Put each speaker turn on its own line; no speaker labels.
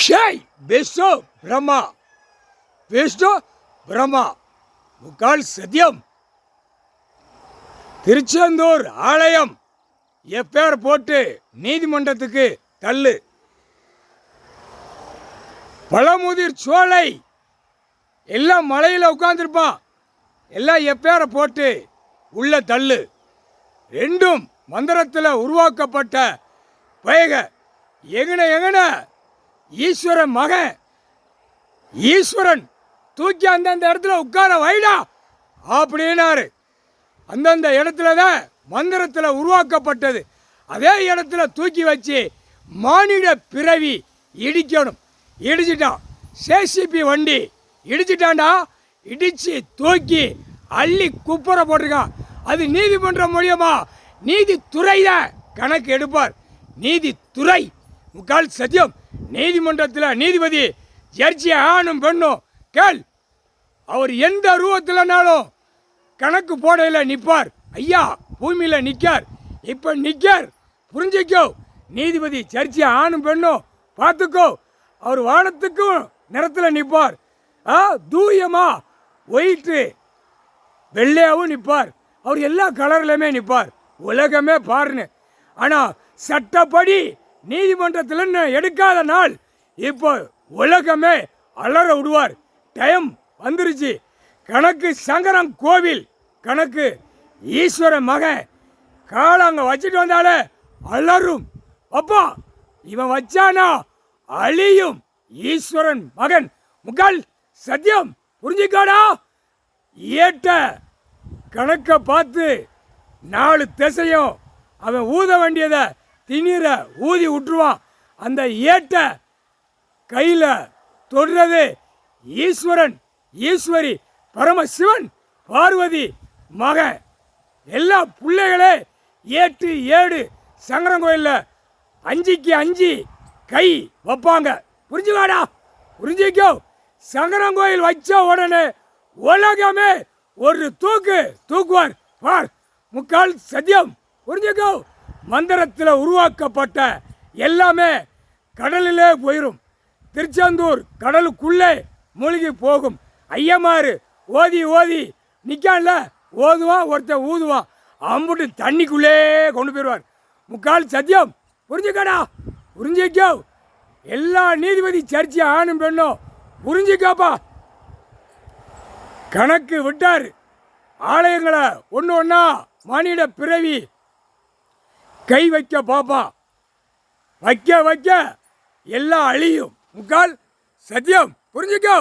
ஷேய் Bairstow Brahma Bairstow Brahma முக்கால் சத்தியம். திருச்செந்தூர் ஆலயம் எப்பேர் போட்டு நீதிமன்றத்துக்கு தள்ளு. பழமுதிர் சோலை எல்லாம் மலையில் உட்காந்துருப்பான், எல்லாம் எப்பேரை போட்டு உள்ள தள்ளு. ரெண்டும் மந்திரத்தில் உருவாக்கப்பட்ட பயக. எங்கன ஈஸ்வரன் மகன் ஈஸ்வரன் தூக்கி அந்தந்த இடத்துல உட்கார வைடா அப்படின்னாரு. அந்தந்த இடத்துல தான் மந்திரத்தில் உருவாக்கப்பட்டது. அதே இடத்துல தூக்கி வச்சு மானிட பிறவி இடிக்கணும். இடிச்சிட்டான். சேசிபி வண்டி இடிச்சிட்டான்டா. இடிச்சு தூக்கி அள்ளி குப்புற போட்டிருக்கான். அது நீதிமன்றம் மூலியமா நீதித்துறை தான் கணக்கு எடுப்பார். நீதித்துறை முக்கால் சத்தியம். நீதிமன்றத்தில் நீதிபதி ஜட்ஜி ஆணும் பெண்ணும் கேள். அவர் எந்த ரூபத்தில்னாலும் கணக்கு போடையில் நிற்பார். ஐயா பூமியில் நிற்கார், இப்போ நிற்கார். புரிஞ்சிக்கோ. நீதிபதி ஜட்ஜி ஆணும் பெண்ணும் பார்த்துக்கோ. அவர் வானத்துக்கும் நிறத்தில் நிற்பார். தூயமா ஒயிட்டு வெள்ளையாகவும் நிற்பார். அவர் எல்லா கலர்லையுமே நிற்பார். உலகமே பாருன்னு. ஆனால் சட்டப்படி நீதிமன்றத்தில் எடுக்காத நாள் இப்போ உலகமே அலற விடுவார். டைம் வந்துருச்சு. கணக்கு சங்கரன் கோவில் கணக்கு ஈஸ்வரன் மகன் காலம் அங்கே வச்சுட்டு வந்தாலே அலரும். அப்பா இவன் வச்சானா அழியும். ஈஸ்வரன் மகன் முக்கால் சத்தியம். புரிஞ்சுக்காடா. ஏட்ட கணக்கை பார்த்து 4 திசையும் அவன் ஊத வேண்டியதை திணிற ஊதி விட்டுருவான். அந்த ஏட்ட கையில் தொடுறது ஈஸ்வரன் ஈஸ்வரி பரமசிவன் பார்வதி மகன். எல்லா பிள்ளைகளே ஏட்டு ஏடு சங்கரன் கோயிலில் 5க்கு 5 கை வைப்பாங்க. புரிஞ்சுக்காடா. புரிஞ்சிக்கோ. சங்கரன் கோயில் வச்ச உடனே உலகமே ஒரு தூக்குவார். பார் முக்கால் சத்தியம். புரிஞ்சுக்கோ. மந்திரத்தில் உருவாக்கப்பட்ட எல்லாமே கடலிலே போயிடும். திருச்செந்தூர் கடலுக்குள்ளே மூழ்கி போகும். ஐயமாறு ஓதி நிற்கான்ல, ஓதுவான் ஒருத்தன் ஊதுவான், அம்புட்டு தண்ணிக்குள்ளே கொண்டு போயிடுவார். முக்கால் சத்தியம். புரிஞ்சுக்கடா. புரிஞ்சிக்கோ. எல்லா நீதிபதி சர்ச்சை ஆணும் பெண்ணும் புரிஞ்சுக்காப்பா. கணக்கு விட்டார். ஆலயங்களை ஒன்று ஒன்றா மானிட பிறவி கை வைக்க பாப்பா. வைக்க எல்லாம் அழியும். முக்கால் சத்தியம். புரிஞ்சுக்கோ.